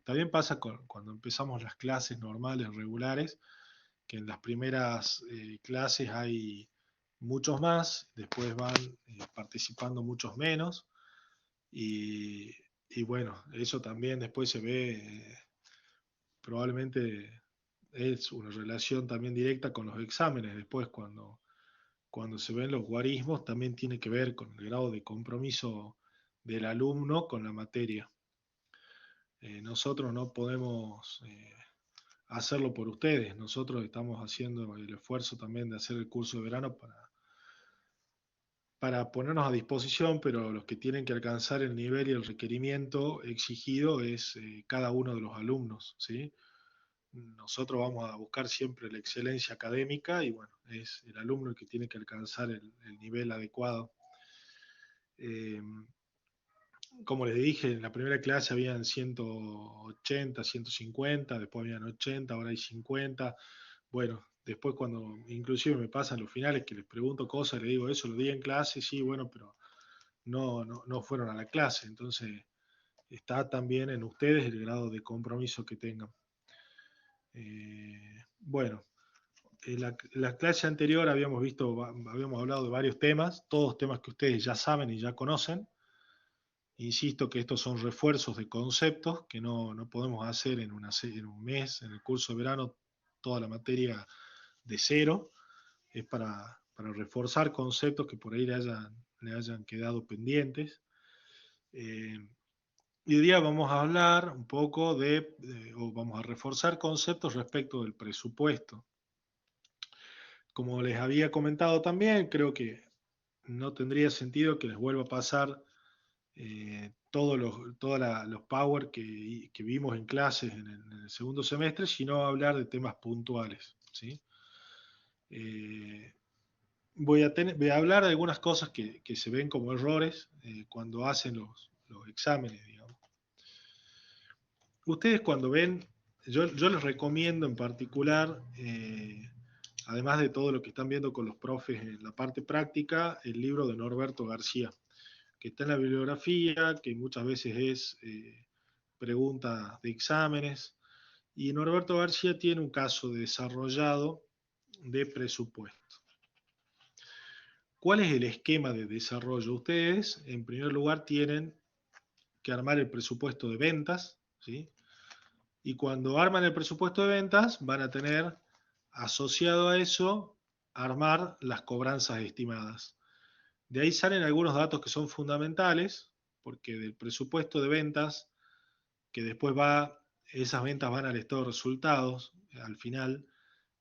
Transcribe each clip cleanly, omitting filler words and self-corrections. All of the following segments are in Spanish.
también pasa cuando empezamos las clases normales, regulares, que en las primeras clases hay muchos más, después van participando muchos menos, y, y bueno, eso también después se ve, probablemente es una relación también directa con los exámenes, después cuando se ven los guarismos también tiene que ver con el grado de compromiso del alumno con la materia. Nosotros no podemos hacerlo por ustedes, nosotros estamos haciendo el esfuerzo también de hacer el curso de verano para ponernos a disposición, pero los que tienen que alcanzar el nivel y el requerimiento exigido es cada uno de los alumnos, ¿sí? Nosotros vamos a buscar siempre la excelencia académica y bueno, es el alumno el que tiene que alcanzar el nivel adecuado. Eh, Como les dije, en la primera clase habían 180, 150, después habían 80, ahora hay 50. Bueno, después cuando inclusive me pasan los finales que les pregunto cosas, les digo eso, lo di en clase, sí, bueno, pero no fueron a la clase. Entonces está también en ustedes el grado de compromiso que tengan. Bueno, en la clase anterior habíamos hablado de varios temas, todos temas que ustedes ya saben y ya conocen. Insisto que estos son refuerzos de conceptos que no podemos hacer en un mes, en el curso de verano, toda la materia de cero. Es para reforzar conceptos que por ahí le hayan quedado pendientes. Eh, y hoy día vamos a hablar un poco o vamos a reforzar conceptos respecto del presupuesto. Como les había comentado también, creo que no tendría sentido que les vuelva a pasar todos los power que vimos en clases en el segundo semestre, sino hablar de temas puntuales, ¿sí? Eh, voy a hablar de algunas cosas que se ven como errores cuando hacen los exámenes, digamos. Ustedes cuando ven, yo les recomiendo en particular, además de todo lo que están viendo con los profes en la parte práctica, el libro de Norberto García, que está en la bibliografía, que muchas veces es preguntas de exámenes. Y Norberto García tiene un caso desarrollado de presupuesto. ¿Cuál es el esquema de desarrollo? Ustedes, en primer lugar, tienen que armar el presupuesto de ventas, ¿sí? Y cuando arman el presupuesto de ventas, van a tener asociado a eso armar las cobranzas estimadas. De ahí salen algunos datos que son fundamentales, porque del presupuesto de ventas, que después esas ventas van al estado de resultados, al final,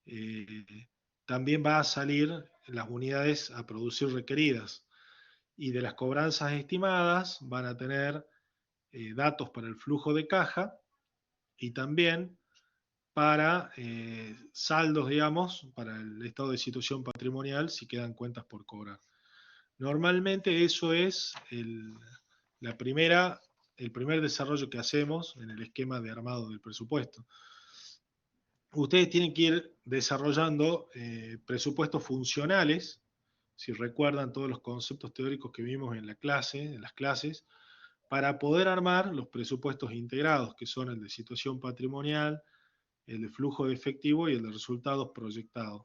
eh, también va a salir las unidades a producir requeridas. Y de las cobranzas estimadas van a tener datos para el flujo de caja y también para saldos, digamos, para el estado de situación patrimonial si quedan cuentas por cobrar. Normalmente eso es la primera, el primer desarrollo que hacemos en el esquema de armado del presupuesto. Ustedes tienen que ir desarrollando presupuestos funcionales, si recuerdan todos los conceptos teóricos que vimos en las clases, para poder armar los presupuestos integrados, que son el de situación patrimonial, el de flujo de efectivo y el de resultados proyectados.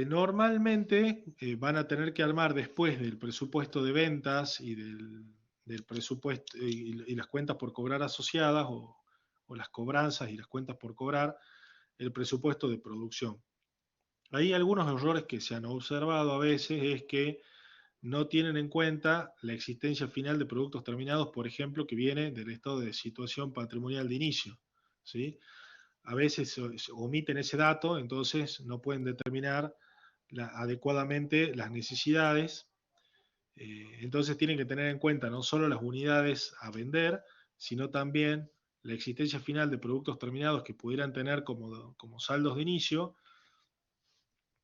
Normalmente van a tener que armar después del presupuesto de ventas y del presupuesto y las cuentas por cobrar asociadas o las cobranzas y las cuentas por cobrar, el presupuesto de producción. Hay algunos errores que se han observado a veces es que no tienen en cuenta la existencia final de productos terminados, por ejemplo, que viene del estado de situación patrimonial de inicio, ¿sí? A veces se omiten ese dato, entonces no pueden determinar adecuadamente las necesidades. Entonces tienen que tener en cuenta no solo las unidades a vender, sino también la existencia final de productos terminados que pudieran tener como saldos de inicio,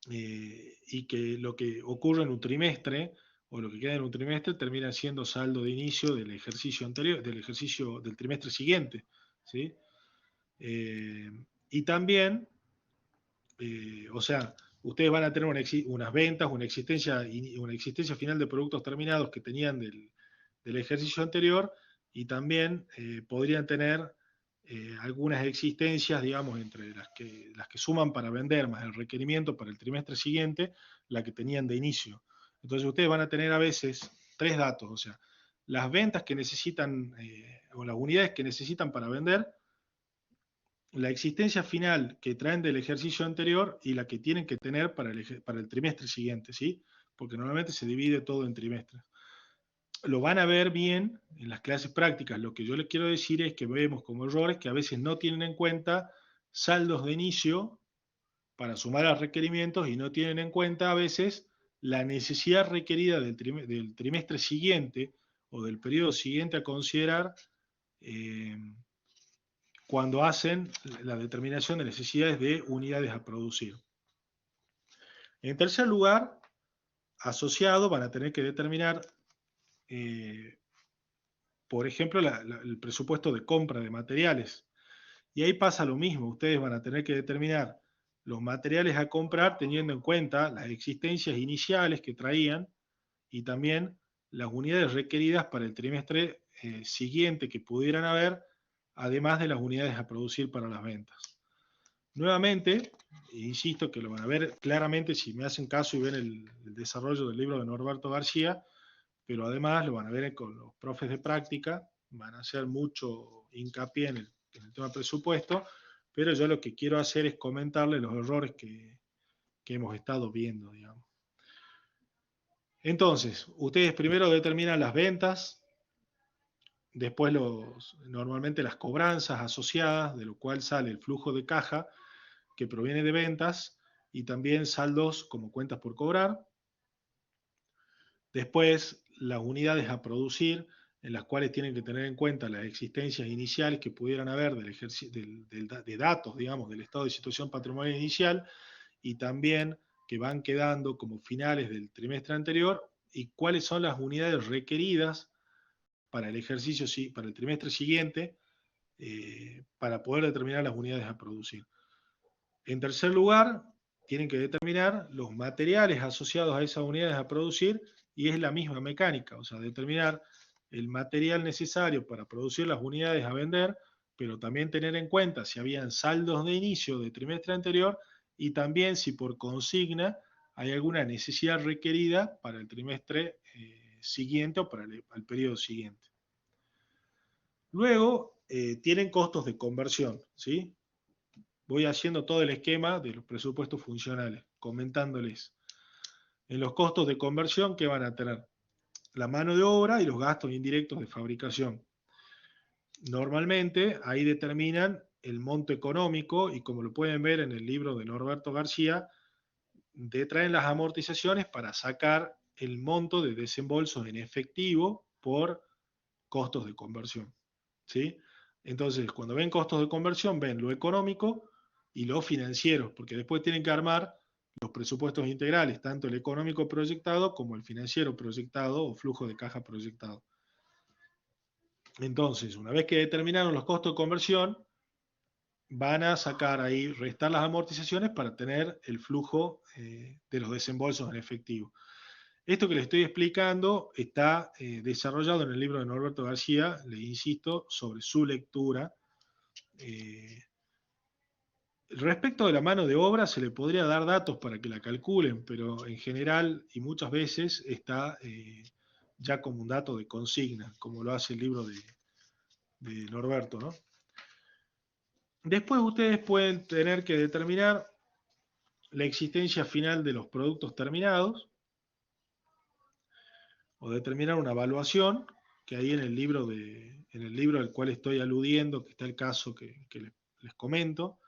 y que lo que ocurre en un trimestre o lo que queda en un trimestre termina siendo saldo de inicio del ejercicio anterior, del ejercicio del trimestre siguiente, ¿sí? Eh, y también, o sea, ustedes van a tener unas ventas, una existencia final de productos terminados que tenían del ejercicio anterior, y también podrían tener algunas existencias, digamos, entre las que suman para vender más el requerimiento para el trimestre siguiente, la que tenían de inicio. Entonces ustedes van a tener a veces tres datos, o sea, las ventas que necesitan, o las unidades que necesitan para vender, la existencia final que traen del ejercicio anterior y la que tienen que tener para el trimestre siguiente, ¿sí? Porque normalmente se divide todo en trimestres. Lo van a ver bien en las clases prácticas. Lo que yo les quiero decir es que vemos como errores que a veces no tienen en cuenta saldos de inicio para sumar a requerimientos y no tienen en cuenta a veces la necesidad requerida del trimestre siguiente o del periodo siguiente a considerar eh, cuando hacen la determinación de necesidades de unidades a producir. En tercer lugar, asociado van a tener que determinar, por ejemplo, el presupuesto de compra de materiales. Y ahí pasa lo mismo, ustedes van a tener que determinar los materiales a comprar teniendo en cuenta las existencias iniciales que traían y también las unidades requeridas para el trimestre siguiente que pudieran haber, además de las unidades a producir para las ventas. Nuevamente, insisto que lo van a ver claramente si me hacen caso y ven el desarrollo del libro de Norberto García, pero además lo van a ver con los profes de práctica, van a hacer mucho hincapié en el tema presupuesto, pero yo lo que quiero hacer es comentarles los errores que hemos estado viendo, digamos. Entonces, ustedes primero determinan las ventas, después normalmente las cobranzas asociadas, de lo cual sale el flujo de caja que proviene de ventas y también saldos como cuentas por cobrar. Después, las unidades a producir, en las cuales tienen que tener en cuenta las existencias iniciales que pudieran haber de datos, digamos, del estado de situación patrimonial inicial, y también que van quedando como finales del trimestre anterior, y cuáles son las unidades requeridas para el ejercicio, para el trimestre siguiente, para poder determinar las unidades a producir. En tercer lugar, tienen que determinar los materiales asociados a esas unidades a producir y es la misma mecánica, o sea, determinar el material necesario para producir las unidades a vender, pero también tener en cuenta si habían saldos de inicio de trimestre anterior y también si por consigna hay alguna necesidad requerida para el trimestre siguiente o para el periodo siguiente. Luego, tienen costos de conversión, ¿sí? Voy haciendo todo el esquema de los presupuestos funcionales, comentándoles. En los costos de conversión, ¿qué van a tener? La mano de obra y los gastos indirectos de fabricación. Normalmente ahí determinan el monto económico y como lo pueden ver en el libro de Norberto García, detraen las amortizaciones para sacar el monto de desembolsos en efectivo por costos de conversión. ¿Sí? Entonces, cuando ven costos de conversión, ven lo económico y lo financiero, porque después tienen que armar los presupuestos integrales, tanto el económico proyectado como el financiero proyectado o flujo de caja proyectado. Entonces, una vez que determinaron los costos de conversión, van a sacar ahí, restar las amortizaciones para tener el flujo de los desembolsos en efectivo. Esto que les estoy explicando está desarrollado en el libro de Norberto García, le insisto, sobre su lectura. Respecto de la mano de obra, se le podría dar datos para que la calculen, pero en general y muchas veces está ya como un dato de consigna, como lo hace el libro de Norberto, ¿no? Después ustedes pueden tener que determinar la existencia final de los productos terminados o determinar una evaluación, que ahí en el libro al cual estoy aludiendo, que está el caso que les comento,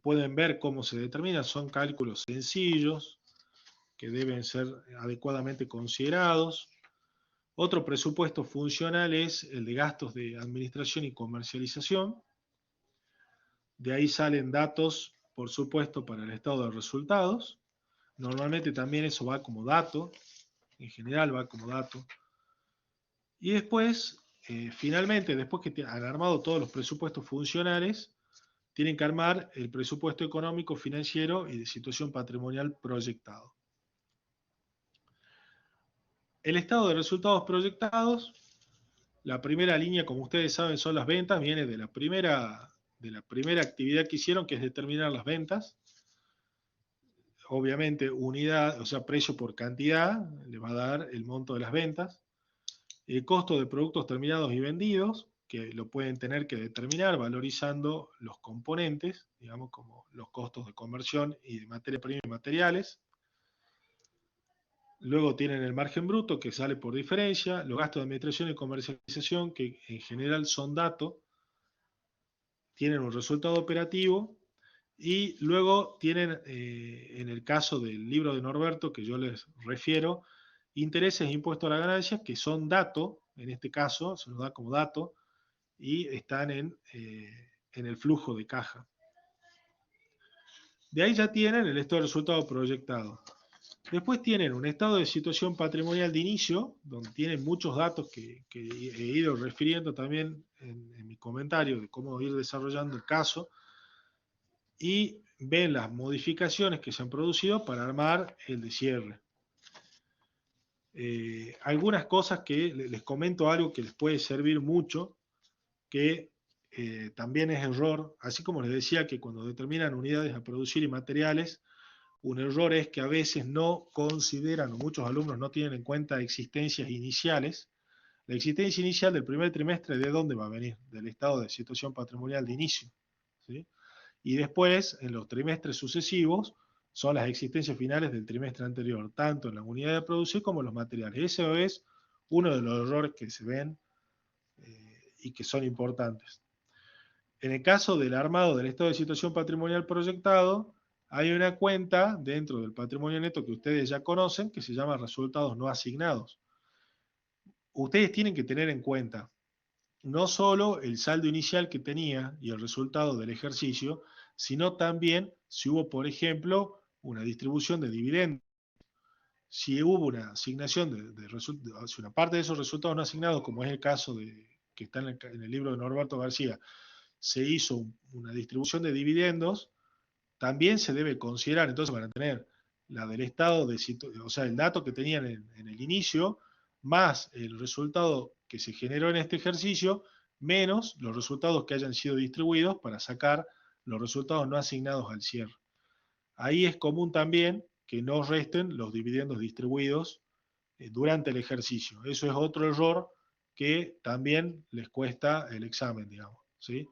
pueden ver cómo se determina, son cálculos sencillos que deben ser adecuadamente considerados. Otro presupuesto funcional es el de gastos de administración y comercialización. De ahí salen datos, por supuesto, para el estado de resultados. Normalmente también eso va como dato, en general va como dato. Y después, finalmente, después que han armado todos los presupuestos funcionales, tienen que armar el presupuesto económico, financiero y de situación patrimonial proyectado. El estado de resultados proyectados La primera línea, como ustedes saben, son las ventas, viene de la primera actividad que hicieron, que es determinar las ventas. Obviamente, unidad, o sea, precio por cantidad, le va a dar el monto de las ventas. El costo de productos terminados y vendidos, que lo pueden tener que determinar valorizando los componentes, digamos, como los costos de conversión y de materia prima y materiales. Luego tienen el margen bruto, que sale por diferencia, los gastos de administración y comercialización, que en general son datos, tienen un resultado operativo, y luego tienen, en el caso del libro de Norberto, que yo les refiero, intereses e impuestos a la ganancia, que son datos, en este caso, se nos da como dato, y están en el flujo de caja. De ahí ya tienen el estado de resultado proyectado. Después tienen un estado de situación patrimonial de inicio, donde tienen muchos datos que he ido refiriendo también en mi comentario de cómo ir desarrollando el caso, y ven las modificaciones que se han producido para armar el de cierre. Algunas cosas que les comento, algo que les puede servir mucho, que también es error, así como les decía que cuando determinan unidades a producir y materiales, un error es que a veces no consideran, o muchos alumnos no tienen en cuenta existencias iniciales. La existencia inicial del primer trimestre, ¿de dónde va a venir? Del estado de situación patrimonial de inicio, ¿sí? Y después, en los trimestres sucesivos, son las existencias finales del trimestre anterior, tanto en la unidad de producir como en los materiales. Ese es uno de los errores que se ven y que son importantes. En el caso del armado del estado de situación patrimonial proyectado, hay una cuenta dentro del patrimonio neto que ustedes ya conocen, que se llama resultados no asignados. Ustedes tienen que tener en cuenta no solo el saldo inicial que tenía y el resultado del ejercicio, sino también si hubo, por ejemplo, una distribución de dividendos. Si hubo una asignación si una parte de esos resultados no asignados, como es el caso que está en el libro de Norberto García, se hizo una distribución de dividendos, también se debe considerar. Entonces van a tener la del estado de o sea, el dato que tenían en el inicio, más el resultado que se generó en este ejercicio, menos los resultados que hayan sido distribuidos para sacar los resultados no asignados al cierre. Ahí es común también que no resten los dividendos distribuidos durante el ejercicio. Eso es otro error que también les cuesta el examen, digamos, ¿sí?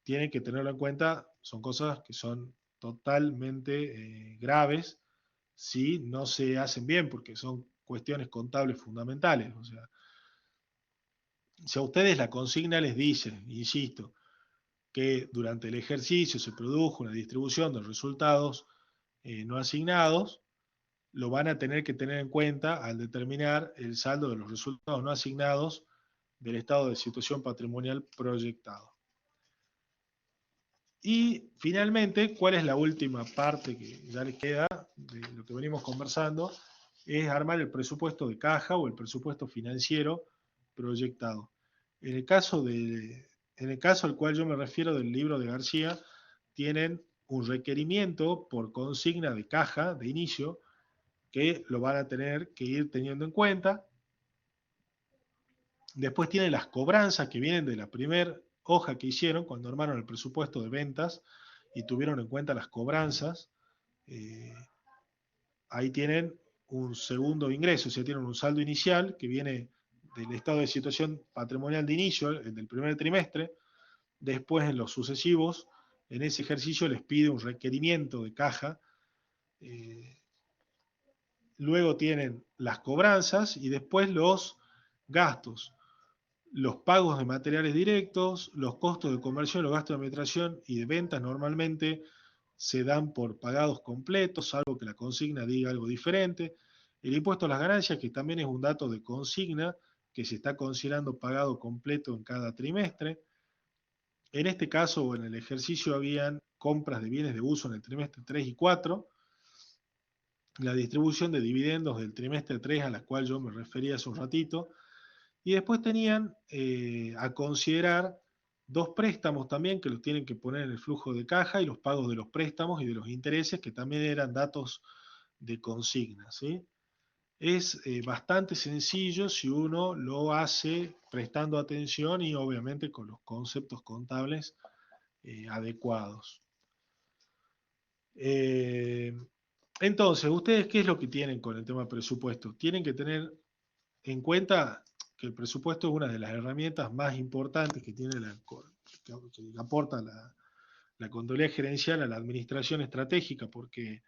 Tienen que tenerlo en cuenta, son cosas que son totalmente graves si no se hacen bien, porque son cuestiones contables fundamentales. O sea, si a ustedes la consigna les dice, insisto, que durante el ejercicio se produjo una distribución de resultados no asignados, lo van a tener que tener en cuenta al determinar el saldo de los resultados no asignados del estado de situación patrimonial proyectado. Y finalmente, ¿cuál es la última parte que ya les queda de lo que venimos conversando? Es armar el presupuesto de caja o el presupuesto financiero proyectado. En el caso al cual yo me refiero del libro de García, tienen un requerimiento por consigna de caja de inicio que lo van a tener que ir teniendo en cuenta. Después tienen las cobranzas que vienen de la primera hoja que hicieron cuando armaron el presupuesto de ventas y tuvieron en cuenta las cobranzas. Eh, Ahí tienen un segundo ingreso, o sea, tienen un saldo inicial que viene del estado de situación patrimonial de inicio, el del primer trimestre. Después, en los sucesivos, en ese ejercicio les pide un requerimiento de caja. Luego tienen las cobranzas y después los gastos, los pagos de materiales directos, los costos de conversión, los gastos de administración y de ventas normalmente se dan por pagados completos, salvo que la consigna diga algo diferente. El impuesto a las ganancias, que también es un dato de consigna, que se está considerando pagado completo en cada trimestre. En este caso, o en el ejercicio, habían compras de bienes de uso en el trimestre 3 y 4, la distribución de dividendos del trimestre 3 a la cual yo me refería hace un ratito, y después tenían a considerar dos préstamos también que los tienen que poner en el flujo de caja y los pagos de los préstamos y de los intereses que también eran datos de consigna, ¿sí? es bastante sencillo si uno lo hace prestando atención y obviamente con los conceptos contables adecuados. Entonces, ¿ustedes qué es lo que tienen con el tema presupuesto? Tienen que tener en cuenta que el presupuesto es una de las herramientas más importantes que tiene que aporta la controlía gerencial a la administración estratégica, porque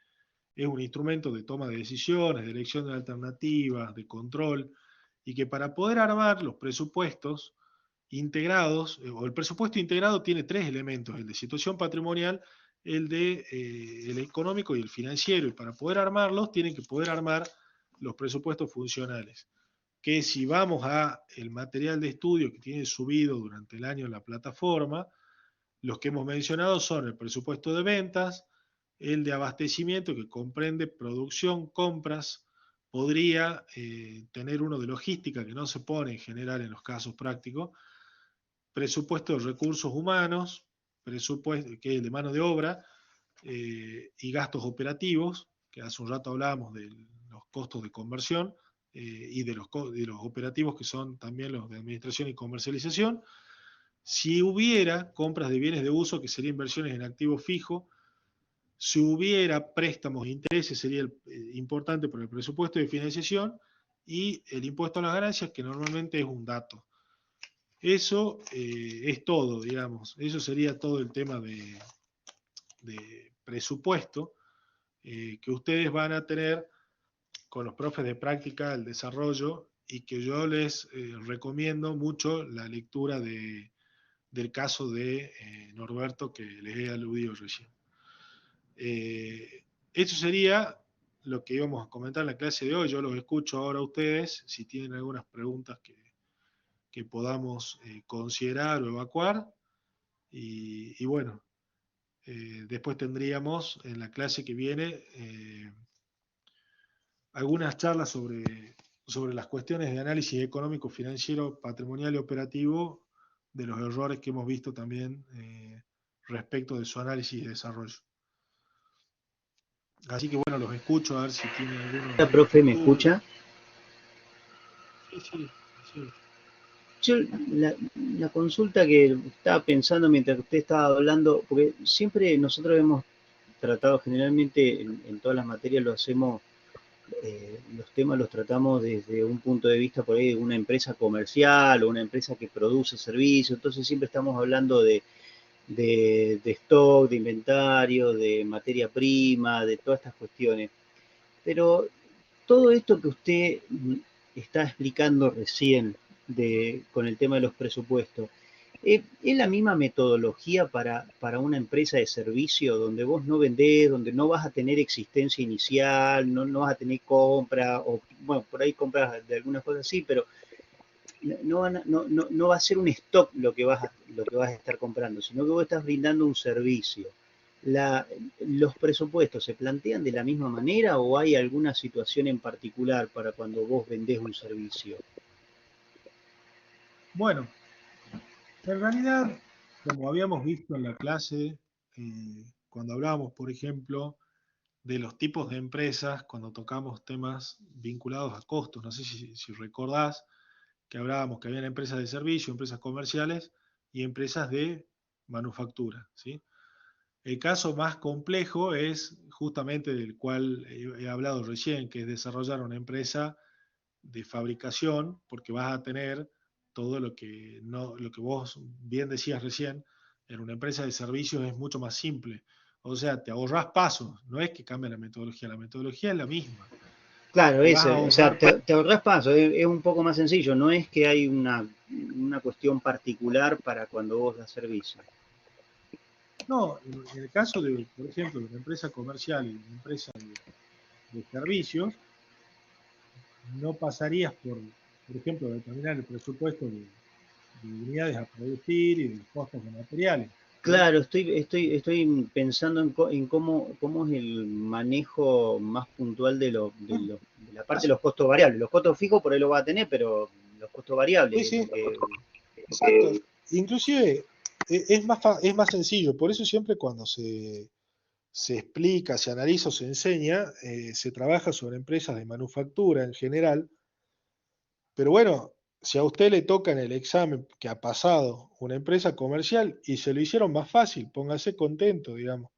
es un instrumento de toma de decisiones, de elección de alternativas, de control, y que para poder armar los presupuestos integrados, o el presupuesto integrado tiene tres elementos: el de situación patrimonial, el económico y el financiero, y para poder armarlos tienen que poder armar los presupuestos funcionales, que si vamos a el material de estudio que tiene subido durante el año en la plataforma, los que hemos mencionado son el presupuesto de ventas, el de abastecimiento, que comprende producción, compras, podría tener uno de logística, que no se pone en general en los casos prácticos, presupuesto de recursos humanos, presupuesto que es el de mano de obra, y gastos operativos, que hace un rato hablábamos de los costos de conversión, y de los operativos, que son también los de administración y comercialización. Si hubiera compras de bienes de uso, que serían inversiones en activo fijo, si hubiera préstamos e intereses, sería importante por el presupuesto de financiación, y el impuesto a las ganancias, que normalmente es un dato. Eso es todo, digamos. Eso sería todo el tema de presupuesto que ustedes van a tener con los profes de práctica, el desarrollo, y que yo les recomiendo mucho la lectura del caso de Norberto, que les he aludido recién. Eso sería lo que íbamos a comentar en la clase de hoy. Yo los escucho ahora a ustedes, si tienen algunas preguntas que podamos considerar o evacuar. Y bueno, después tendríamos en la clase que viene algunas charlas sobre las cuestiones de análisis económico, financiero, patrimonial y operativo, de los errores que hemos visto también respecto de su análisis y desarrollo. Así que bueno, los escucho a ver si tienen Hola, alguna profe, ¿me inquietud. escucha? Sí, sí, sí. Yo la consulta que estaba pensando mientras usted estaba hablando, porque siempre nosotros hemos tratado generalmente en todas las materias lo hacemos, los temas los tratamos desde un punto de vista por ahí de una empresa comercial o una empresa que produce servicios, entonces siempre estamos hablando de stock, de inventario, de materia prima, de todas estas cuestiones. Pero todo esto que usted está explicando recién con el tema de los presupuestos, ¿es la misma metodología para una empresa de servicio donde vos no vendés, donde no vas a tener existencia inicial, no vas a tener compra, o bueno, por ahí compras de algunas cosas sí, pero no va a ser un stock lo que vas a estar comprando, sino que vos estás brindando un servicio? La, ¿Los presupuestos se plantean de la misma manera o hay alguna situación en particular para cuando vos vendés un servicio? Bueno, en realidad, como habíamos visto en la clase, cuando hablábamos, por ejemplo, de los tipos de empresas, cuando tocamos temas vinculados a costos, no sé si recordás que hablábamos que había empresas de servicio, empresas comerciales y empresas de manufactura, ¿sí? El caso más complejo es justamente del cual he hablado recién, que es desarrollar una empresa de fabricación, porque vas a tener todo lo que, no, lo que vos bien decías recién. En una empresa de servicios es mucho más simple. O sea, te ahorras pasos, no es que cambie la metodología es la misma. Claro, Te vas eso, a o sea, ahorrar. te ahorras paso, es un poco más sencillo, no es que hay una cuestión particular para cuando vos das servicio. No, en el caso de, por ejemplo, de una empresa comercial y una empresa de servicios, no pasarías por ejemplo, determinar el presupuesto de unidades a producir y de costos de materiales, ¿sí? Claro, estoy pensando en cómo es el manejo más puntual de la parte de los costos variables. Los costos fijos por ahí lo va a tener, pero los costos Sí, variables, sí, exacto. Inclusive es más sencillo, por eso siempre cuando se explica, se analiza o se enseña, se trabaja sobre empresas de manufactura en general, pero bueno, si a usted le toca en el examen que ha pasado una empresa comercial y se lo hicieron más fácil, póngase contento, digamos.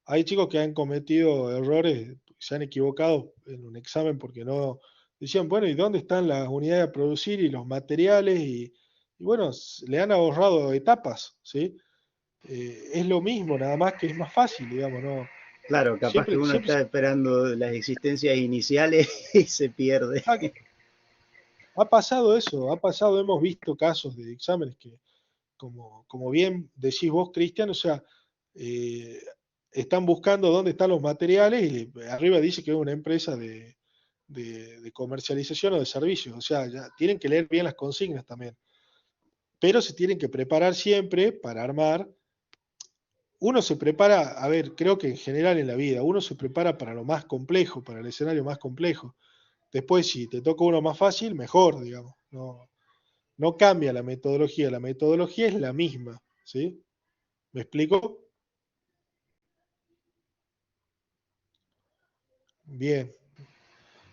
Hay chicos que han cometido errores, se han equivocado en un examen porque no decían, bueno, ¿y dónde están las unidades a producir y los materiales? Y bueno, le han ahorrado etapas, ¿sí? Es lo mismo, nada más que es más fácil, digamos, ¿no? Claro, capaz que Siempre, uno siempre está esperando las existencias iniciales y se pierde. ha, ha pasado eso, ha pasado, hemos visto casos de exámenes que, como bien decís vos, Cristian, o sea, eh, están buscando dónde están los materiales y arriba dice que es una empresa de comercialización o de servicios, o sea, ya tienen que leer bien las consignas también, pero se tienen que preparar siempre para armar. Uno se prepara, a ver, creo que en general en la vida, uno se prepara para lo más complejo, para el escenario más complejo. Después, si te toca uno más fácil, mejor, digamos. No, no cambia la metodología es la misma, ¿sí? ¿Me explico? Bien,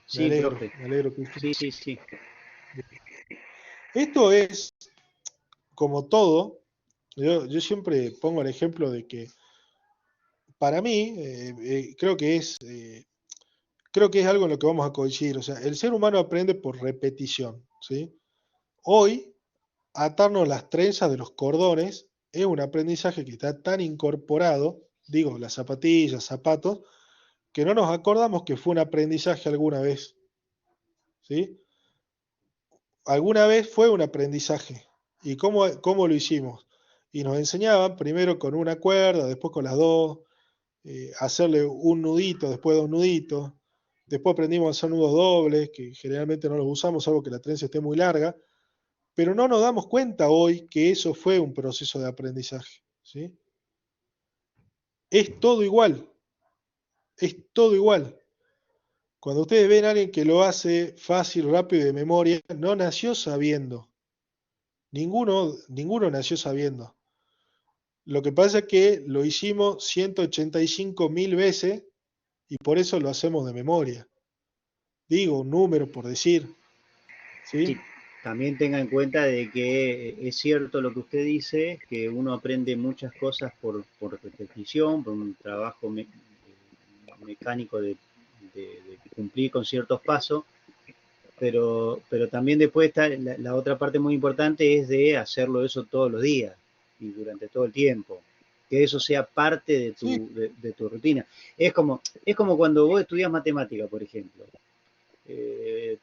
Sí, profe. me alegro, Cristian. Sí, sí, sí. Esto es como todo, yo siempre pongo el ejemplo de que para mí, creo que es algo en lo que vamos a coincidir, o sea, el ser humano aprende por repetición, ¿sí? Hoy, atarnos las trenzas de los cordones es un aprendizaje que está tan incorporado, digo, las zapatillas, zapatos, que no nos acordamos que fue un aprendizaje alguna vez, ¿sí? Alguna vez fue un aprendizaje. ¿Y cómo lo hicimos? Y nos enseñaban primero con una cuerda, después con las dos, hacerle un nudito, después dos nuditos. Después aprendimos a hacer nudos dobles, que generalmente no los usamos, salvo que la trenza esté muy larga. Pero no nos damos cuenta hoy que eso fue un proceso de aprendizaje, ¿sí? Es todo igual, es todo igual. Cuando ustedes ven a alguien que lo hace fácil, rápido y de memoria, no nació sabiendo. Ninguno nació sabiendo. Lo que pasa es que lo hicimos 185.000 veces y por eso lo hacemos de memoria. Digo, un número por decir, Sí, ¿sí? también tenga en cuenta de que es cierto lo que usted dice, que uno aprende muchas cosas por repetición, por un trabajo mecánico de cumplir con ciertos pasos, pero también después está la otra parte muy importante es de hacerlo eso todos los días y durante todo el tiempo, que eso sea parte de Sí, de tu rutina. Es como cuando vos estudias matemática, por ejemplo.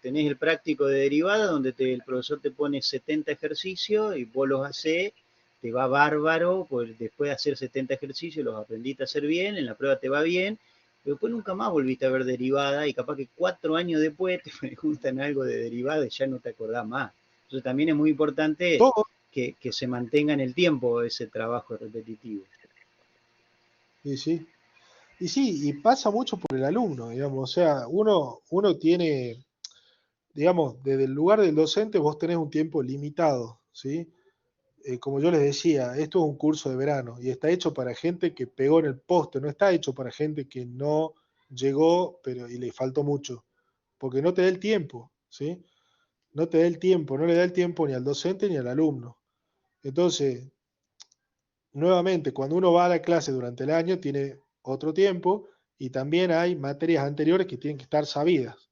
Tenés el práctico de derivada donde el profesor te pone 70 ejercicios y vos los haces, te va bárbaro, pues después de hacer 70 ejercicios los aprendiste a hacer bien, en la prueba te va bien, pero después nunca más volviste a ver derivada y capaz que 4 años después te preguntan algo de derivada y ya no te acordás más. Entonces también es muy importante todo, que se mantenga en el tiempo ese trabajo repetitivo. y sí. Y sí, y pasa mucho por el alumno, digamos, o sea, uno tiene, digamos, desde el lugar del docente vos tenés un tiempo limitado, ¿sí? Como yo les decía, esto es un curso de verano y está hecho para gente que pegó en el poste, no está hecho para gente que no llegó pero y le faltó mucho, porque no te da el tiempo, ¿sí? No te da el tiempo, no le da el tiempo ni al docente ni al alumno. Entonces, nuevamente, cuando uno va a la clase durante el año, tiene otro tiempo y también hay materias anteriores que tienen que estar sabidas.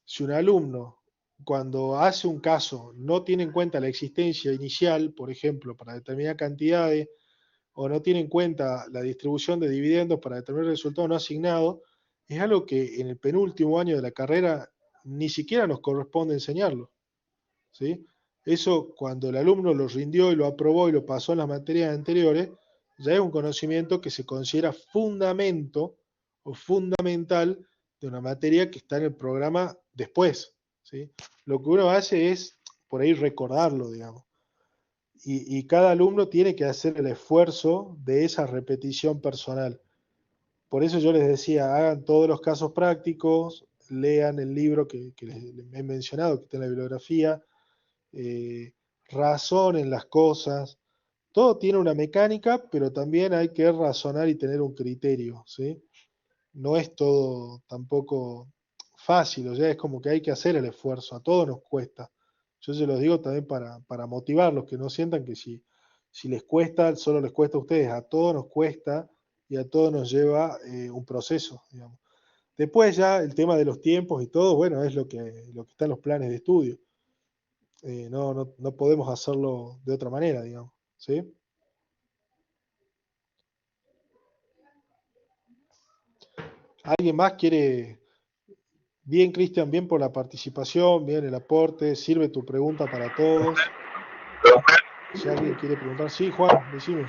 Si un alumno, cuando hace un caso, no tiene en cuenta la existencia inicial, por ejemplo, para determinadas cantidades, o no tiene en cuenta la distribución de dividendos para determinar el resultado no asignado, es algo que en el penúltimo año de la carrera ni siquiera nos corresponde enseñarlo, ¿sí? Eso cuando el alumno lo rindió y lo aprobó y lo pasó en las materias anteriores, ya es un conocimiento que se considera fundamento o fundamental de una materia que está en el programa después, ¿sí? Lo que uno hace es por ahí recordarlo, digamos. Y cada alumno tiene que hacer el esfuerzo de esa repetición personal. Por eso yo les decía, hagan todos los casos prácticos, lean el libro que les he mencionado, que está en la bibliografía, eh, razonen las cosas, todo tiene una mecánica, pero también hay que razonar y tener un criterio, ¿sí? No es todo tampoco fácil, o sea, es como que hay que hacer el esfuerzo, a todos nos cuesta. Yo se los digo también para motivarlos, que no sientan que si les cuesta, solo les cuesta a ustedes, a todos nos cuesta y a todos nos lleva un proceso, digamos. Después ya el tema de los tiempos y todo, bueno, es lo que está en los planes de estudio. No podemos hacerlo de otra manera, digamos, ¿sí? ¿Alguien más quiere? Bien, Cristian, bien por la participación, bien el aporte, sirve tu pregunta para todos. Si alguien quiere preguntar, sí, Juan, decime.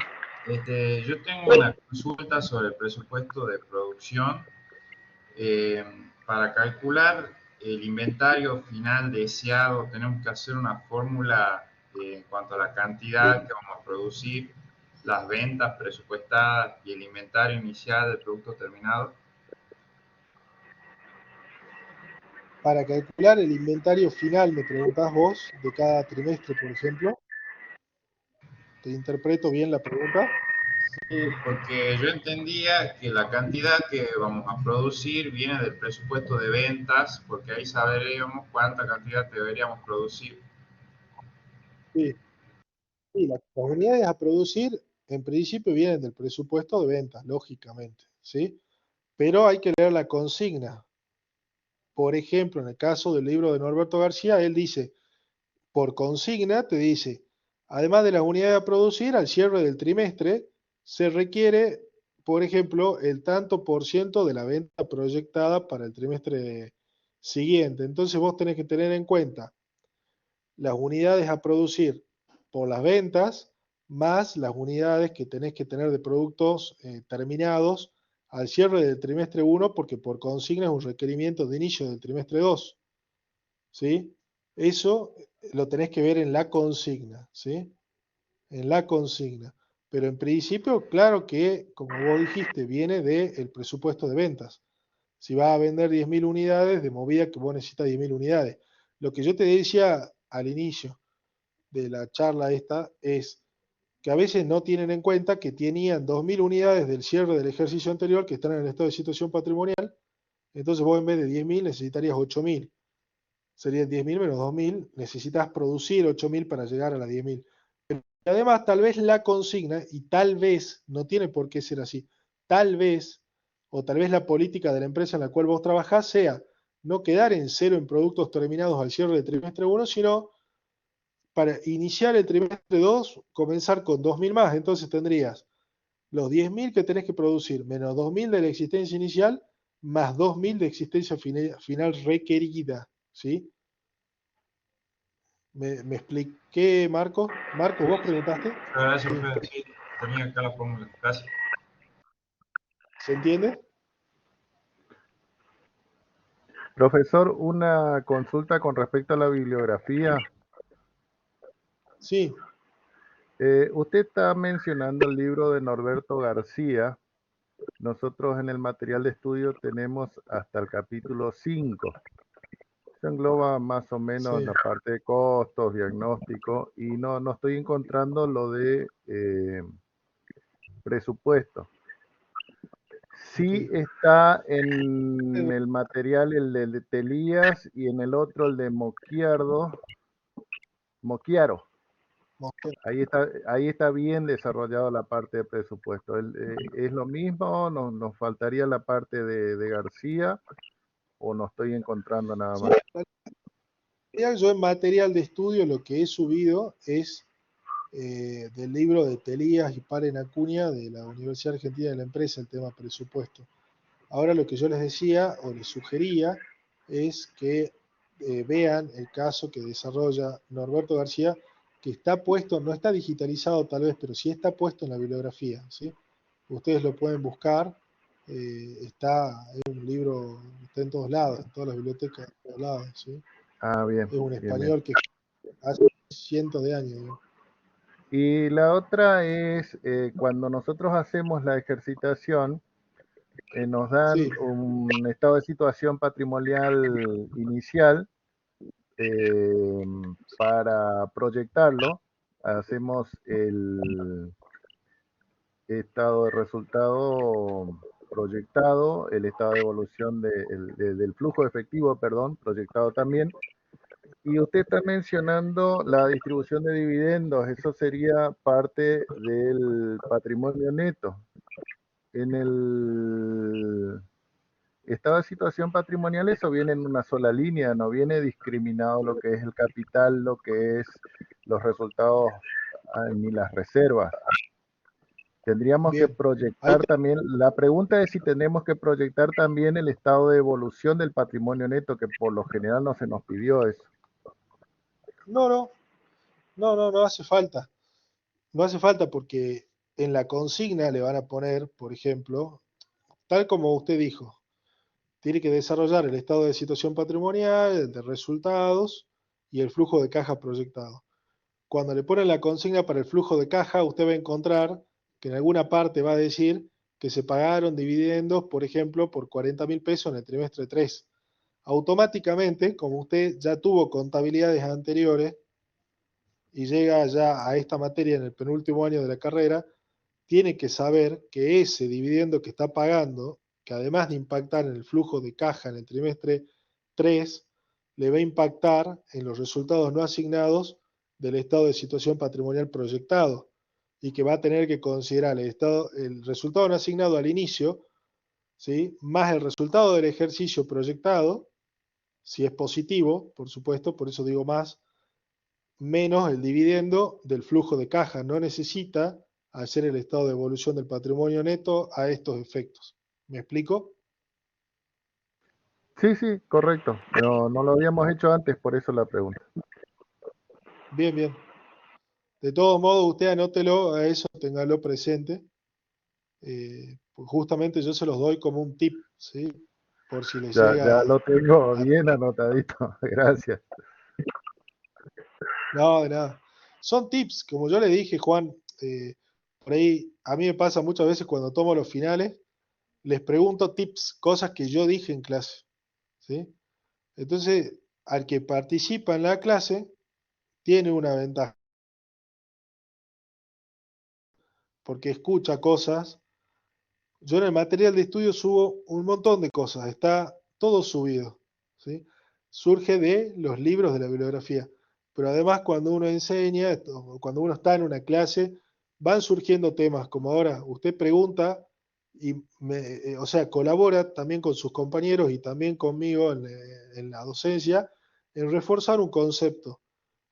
Yo tengo una consulta sobre el presupuesto de producción. Para calcular el inventario final deseado, tenemos que hacer una fórmula en cuanto a la cantidad que vamos a producir, las ventas presupuestadas y el inventario inicial del producto terminado. Para calcular el inventario final, me preguntás vos, de cada trimestre, por ejemplo. ¿Te interpreto bien la pregunta? Porque yo entendía que la cantidad que vamos a producir viene del presupuesto de ventas, porque ahí saberíamos cuánta cantidad deberíamos producir. Sí, sí, las unidades a producir en principio vienen del presupuesto de ventas, lógicamente, ¿sí? Pero hay que leer la consigna. Por ejemplo, en el caso del libro de Norberto García, él dice, por consigna, te dice, además de las unidades a producir, al cierre del trimestre se requiere, por ejemplo, el tanto por ciento de la venta proyectada para el trimestre siguiente. Entonces vos tenés que tener en cuenta las unidades a producir por las ventas, más las unidades que tenés que tener de productos terminados al cierre del trimestre 1, porque por consigna es un requerimiento de inicio del trimestre 2. ¿Sí? Eso lo tenés que ver en la consigna, ¿sí? En la consigna. Pero en principio, claro que, como vos dijiste, viene del presupuesto de ventas. Si vas a vender 10.000 unidades, de movida que vos necesitas 10.000 unidades. Lo que yo te decía al inicio de la charla esta es que a veces no tienen en cuenta que tenían 2.000 unidades del cierre del ejercicio anterior que están en el estado de situación patrimonial, entonces vos en vez de 10.000 necesitarías 8.000. Serían 10.000 menos 2.000, necesitas producir 8.000 para llegar a las 10.000. Y además, tal vez la consigna, y tal vez, no tiene por qué ser así, tal vez, o tal vez la política de la empresa en la cual vos trabajás sea no quedar en cero en productos terminados al cierre del trimestre 1, sino para iniciar el trimestre 2, comenzar con 2.000 más. Entonces tendrías los 10.000 que tenés que producir, menos 2.000 de la existencia inicial, más 2.000 de existencia final requerida, ¿sí? ¿Me expliqué, Marco? Marco, ¿vos preguntaste? Gracias, Sí. profe. Sí, tenía acá la fórmula. Gracias. ¿Se entiende? Profesor, una consulta con respecto a la bibliografía. Sí, Usted está mencionando el libro de Norberto García. Nosotros en el material de estudio tenemos hasta el capítulo 5. Se engloba más o menos sí. la parte de costos, diagnóstico, y no estoy encontrando lo de presupuesto. Sí Ok. está en el material el de Telías y en el otro el de Moquiaro. Ahí está bien desarrollado la parte de presupuesto. ¿Es lo mismo? ¿Nos faltaría la parte de García? ¿O no estoy encontrando nada Sí, más? yo en material de estudio lo que he subido es del libro de Telías y Paren Acuña de la Universidad Argentina de la Empresa, el tema presupuesto. Ahora lo que yo les decía o les sugería es que vean el caso que desarrolla Norberto García, que está puesto, no está digitalizado tal vez, pero sí está puesto en la bibliografía, ¿sí? Ustedes lo pueden buscar, está, es un libro, está en todos lados, en todas las bibliotecas, en todos lados, ¿sí? Ah, bien, Es un bien, bien. español que hace cientos de años, ¿no? Y la otra es cuando nosotros hacemos la ejercitación, nos dan Sí, un estado de situación patrimonial inicial para proyectarlo hacemos el estado de resultado proyectado, el estado de evolución del flujo efectivo, perdón, proyectado también. Y usted está mencionando la distribución de dividendos, eso sería parte del patrimonio neto. En el estado de situación patrimonial eso viene en una sola línea, no viene discriminado lo que es el capital, lo que es los resultados ni las reservas. Tendríamos que Bien. proyectar también, la pregunta es si tenemos que proyectar también el estado de evolución del patrimonio neto, que por lo general no se nos pidió eso. No hace falta. No hace falta porque en la consigna le van a poner, por ejemplo, tal como usted dijo, tiene que desarrollar el estado de situación patrimonial, el de resultados y el flujo de caja proyectado. Cuando le ponen la consigna para el flujo de caja, usted va a encontrar que en alguna parte va a decir que se pagaron dividendos, por ejemplo, por 40.000 pesos en el trimestre 3. Automáticamente, como usted ya tuvo contabilidades anteriores y llega ya a esta materia en el penúltimo año de la carrera, tiene que saber que ese dividendo que está pagando, que además de impactar en el flujo de caja en el trimestre 3, le va a impactar en los resultados no asignados del estado de situación patrimonial proyectado y que va a tener que considerar el resultado no asignado al inicio, ¿sí?, más el resultado del ejercicio proyectado, si es positivo, por supuesto, por eso digo más, menos el dividendo del flujo de caja. No necesita hacer el estado de evolución del patrimonio neto a estos efectos. ¿Me explico? Sí, sí, correcto. No lo habíamos hecho antes, por eso la pregunta. Bien, bien. De todos modos, usted anótelo, a eso téngalo presente. Pues justamente yo se los doy como un tip, ¿sí? Por si les Ya llega lo tengo a... bien anotadito. Gracias. No, de nada. Son tips, como yo le dije, Juan, por ahí a mí me pasa muchas veces cuando tomo los finales, les pregunto tips, cosas que yo dije en clase, ¿sí? Entonces, al que participa en la clase, tiene una ventaja, porque escucha cosas. Yo en el material de estudio subo un montón de cosas, está todo subido, ¿sí? Surge de los libros de la bibliografía, pero además cuando uno enseña, o cuando uno está en una clase, van surgiendo temas, como ahora usted pregunta y o sea, colabora también con sus compañeros y también conmigo en la docencia en reforzar un concepto.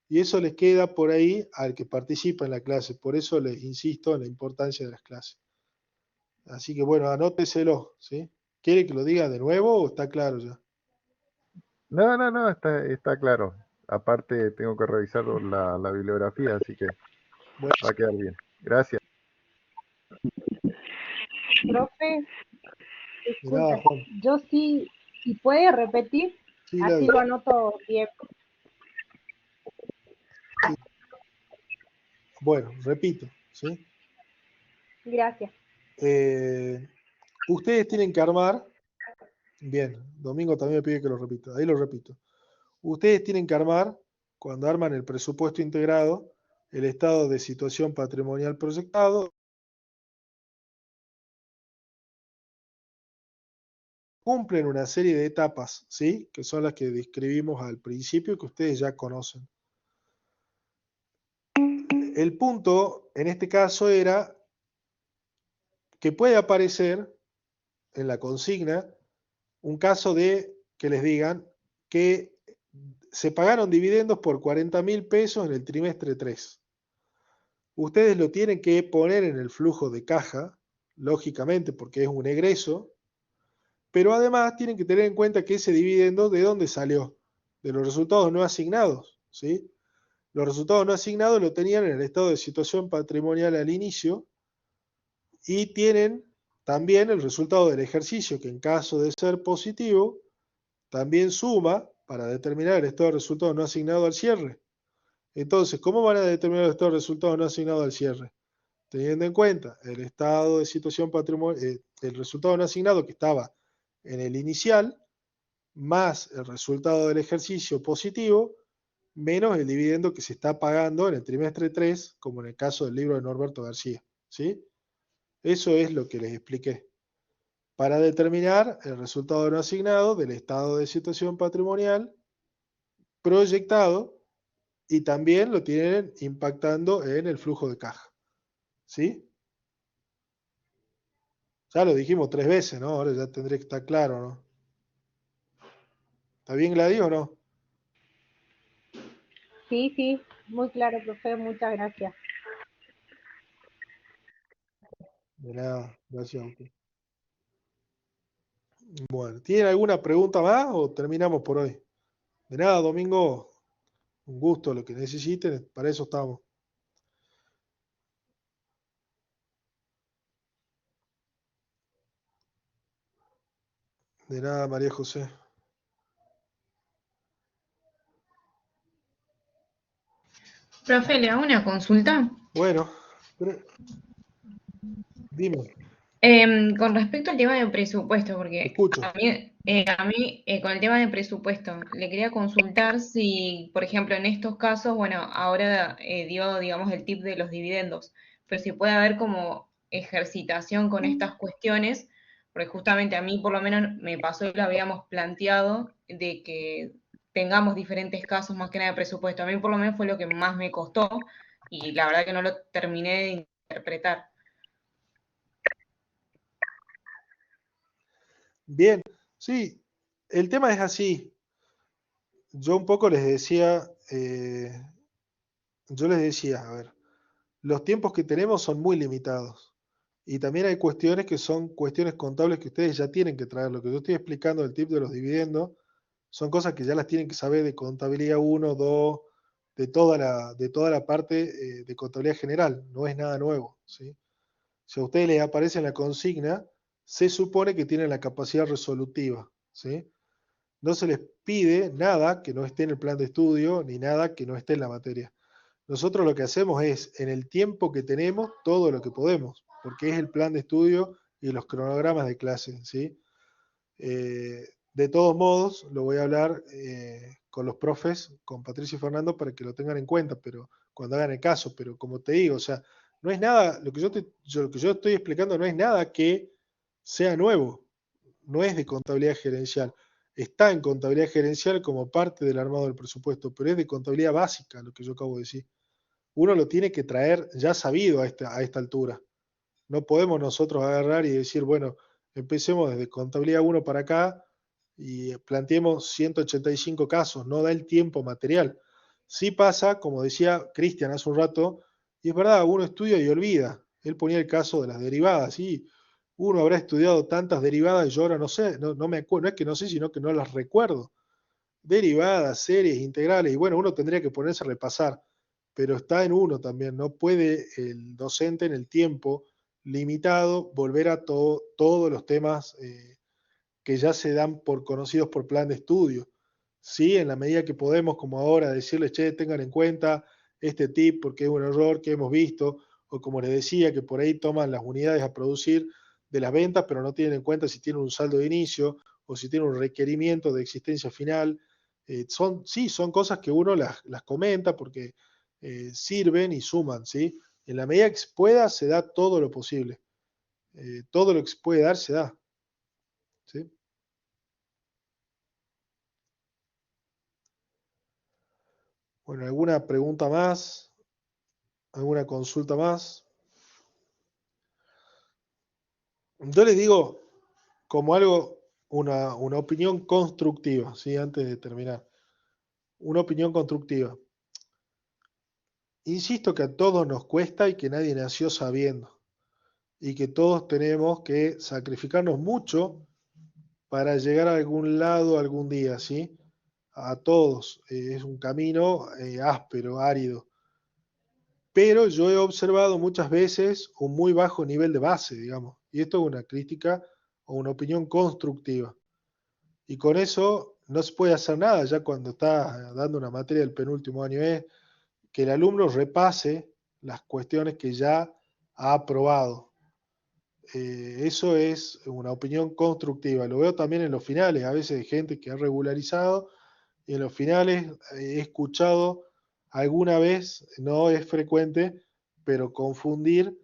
Y eso les queda por ahí al que participa en la clase. Por eso les insisto en la importancia de las clases. Así que bueno, anóteselo, ¿sí? ¿Quiere que lo diga de nuevo o está claro ya? No, está claro. Aparte tengo que revisar la bibliografía, así que Bueno, va a quedar bien. Gracias. Profe, de nada, disculpe, Juan. yo sí, si puede repetir, Sí, así lo anoto bien. sí. Bueno, repito, ¿sí? Gracias. Ustedes tienen que armar, bien, Domingo también me pide que lo repita, ahí lo repito. Ustedes tienen que armar, cuando arman el presupuesto integrado, el estado de situación patrimonial proyectado, cumplen una serie de etapas, ¿sí? Que son las que describimos al principio y que ustedes ya conocen. El punto, en este caso, era que puede aparecer en la consigna un caso de que les digan que se pagaron dividendos por 40.000 pesos en el trimestre 3. Ustedes lo tienen que poner en el flujo de caja, lógicamente porque es un egreso, pero además tienen que tener en cuenta que ese dividendo, ¿de dónde salió? De los resultados no asignados, ¿sí? Los resultados no asignados lo tenían en el estado de situación patrimonial al inicio y tienen también el resultado del ejercicio, que en caso de ser positivo, también suma para determinar el estado de resultados no asignado al cierre. Entonces, ¿cómo van a determinar el estado de resultados no asignado al cierre? Teniendo en cuenta el estado de situación patrimonial, el resultado no asignado que estaba en el inicial, más el resultado del ejercicio positivo, menos el dividendo que se está pagando en el trimestre 3, como en el caso del libro de Norberto García. ¿Sí? Eso es lo que les expliqué. Para determinar el resultado no asignado del estado de situación patrimonial proyectado y también lo tienen impactando en el flujo de caja. ¿Sí? Ya lo dijimos 3 veces, ¿no? Ahora ya tendría que estar claro, ¿no? ¿Está bien, Gladys, o no? Sí, sí, muy claro, profe, muchas gracias. De nada, gracias a usted. Bueno, ¿tienen alguna pregunta más o terminamos por hoy? De nada, Domingo, un gusto, lo que necesiten, para eso estamos. De nada, María José. Profe, le hago una consulta. Bueno, dime, Con respecto al tema del presupuesto, te porque escucho. a mí, con el tema del presupuesto, le quería consultar si, por ejemplo, en estos casos, bueno, ahora dio, digamos, el tip de los dividendos, pero si puede haber como ejercitación con estas cuestiones, porque justamente a mí por lo menos me pasó y lo habíamos planteado, de que tengamos diferentes casos más que nada de presupuesto. A mí por lo menos fue lo que más me costó y la verdad que no lo terminé de interpretar. Bien, sí, el tema es así. Yo un poco les decía, a ver, los tiempos que tenemos son muy limitados. Y también hay cuestiones que son cuestiones contables que ustedes ya tienen que traer. Lo que yo estoy explicando del tip de los dividendos son cosas que ya las tienen que saber de contabilidad uno, 2, de toda la parte de contabilidad general. No es nada nuevo, ¿sí? Si a ustedes les aparece en la consigna, se supone que tienen la capacidad resolutiva, ¿sí? No se les pide nada que no esté en el plan de estudio, ni nada que no esté en la materia. Nosotros lo que hacemos es, en el tiempo que tenemos, todo lo que podemos, porque es el plan de estudio y los cronogramas de clase, ¿sí? De todos modos, lo voy a hablar con los profes, con Patricio y Fernando, para que lo tengan en cuenta, pero cuando hagan el caso, pero como te digo, o sea, no es nada, lo que yo estoy explicando no es nada que sea nuevo, no es de contabilidad gerencial. Está en contabilidad gerencial como parte del armado del presupuesto, pero es de contabilidad básica lo que yo acabo de decir. Uno lo tiene que traer ya sabido a esta altura. No podemos nosotros agarrar y decir, bueno, empecemos desde contabilidad 1 para acá y planteemos 185 casos, no da el tiempo material. Sí pasa, como decía Cristian hace un rato, y es verdad, uno estudia y olvida. Él ponía el caso de las derivadas, sí, uno habrá estudiado tantas derivadas y yo ahora no sé, no me acuerdo, no es que no sé, sino que no las recuerdo. Derivadas, series, integrales, y bueno, uno tendría que ponerse a repasar, pero está en uno también, no puede el docente en el tiempo limitado volver a todos los temas que ya se dan por conocidos por plan de estudio. Sí, en la medida que podemos, como ahora, decirles, che, tengan en cuenta este tip porque es un error que hemos visto, o como les decía, que por ahí toman las unidades a producir de las ventas, pero no tienen en cuenta si tienen un saldo de inicio o si tienen un requerimiento de existencia final. Sí, son cosas que uno las comenta porque sirven y suman, ¿sí? En la medida que se pueda, se da todo lo posible. Todo lo que se puede dar, se da. ¿Sí? Bueno, ¿alguna pregunta más? ¿Alguna consulta más? Yo les digo como algo, una opinión constructiva, ¿sí? Antes de terminar. Una opinión constructiva. Insisto que a todos nos cuesta y que nadie nació sabiendo. Y que todos tenemos que sacrificarnos mucho para llegar a algún lado algún día, ¿sí? A todos. Es un camino áspero, árido. Pero yo he observado muchas veces un muy bajo nivel de base, digamos. Y esto es una crítica o una opinión constructiva. Y con eso no se puede hacer nada, ya cuando está dando una materia del penúltimo año, es que el alumno repase las cuestiones que ya ha aprobado. Eso es una opinión constructiva. Lo veo también en los finales, a veces de gente que ha regularizado y en los finales he escuchado alguna vez, no es frecuente, pero confundir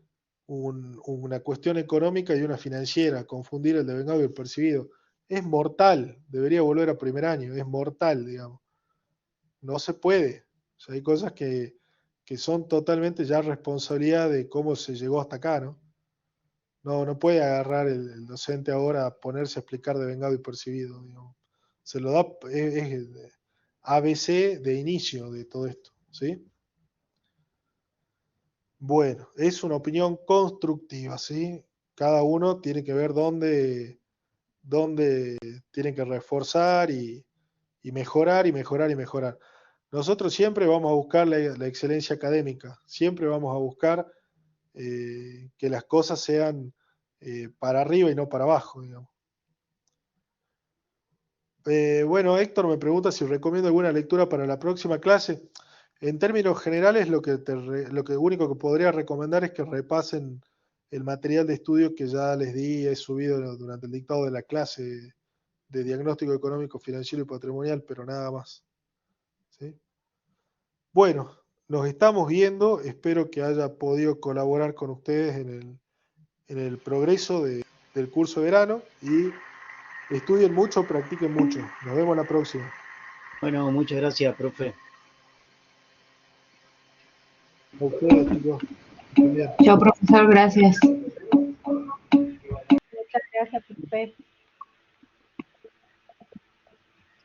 una cuestión económica y una financiera, confundir el devengado y el percibido. Es mortal, debería volver a primer año, es mortal, digamos. No se puede. O sea, hay cosas que son totalmente ya responsabilidad de cómo se llegó hasta acá, ¿no? No puede agarrar el docente ahora a ponerse a explicar devengado y percibido, digamos. Se lo da, es el ABC de inicio de todo esto, ¿sí? Bueno, es una opinión constructiva, ¿sí? Cada uno tiene que ver dónde tiene que reforzar y mejorar y mejorar y mejorar. Nosotros siempre vamos a buscar la excelencia académica, siempre vamos a buscar que las cosas sean para arriba y no para abajo, digamos. Bueno, Héctor me pregunta si recomiendo alguna lectura para la próxima clase. En términos generales, lo que único que podría recomendar es que repasen el material de estudio que ya les di, he subido durante el dictado de la clase de diagnóstico económico, financiero y patrimonial, pero nada más. ¿Sí? Bueno, nos estamos viendo, espero que haya podido colaborar con ustedes en el progreso del curso de verano y estudien mucho, practiquen mucho. Nos vemos la próxima. Bueno, muchas gracias, profe. A ustedes, chicos. Bien. Chao, profesor, gracias. Muchas gracias, profe.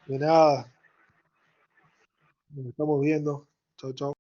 De nada. Nos estamos viendo. Chau, chau.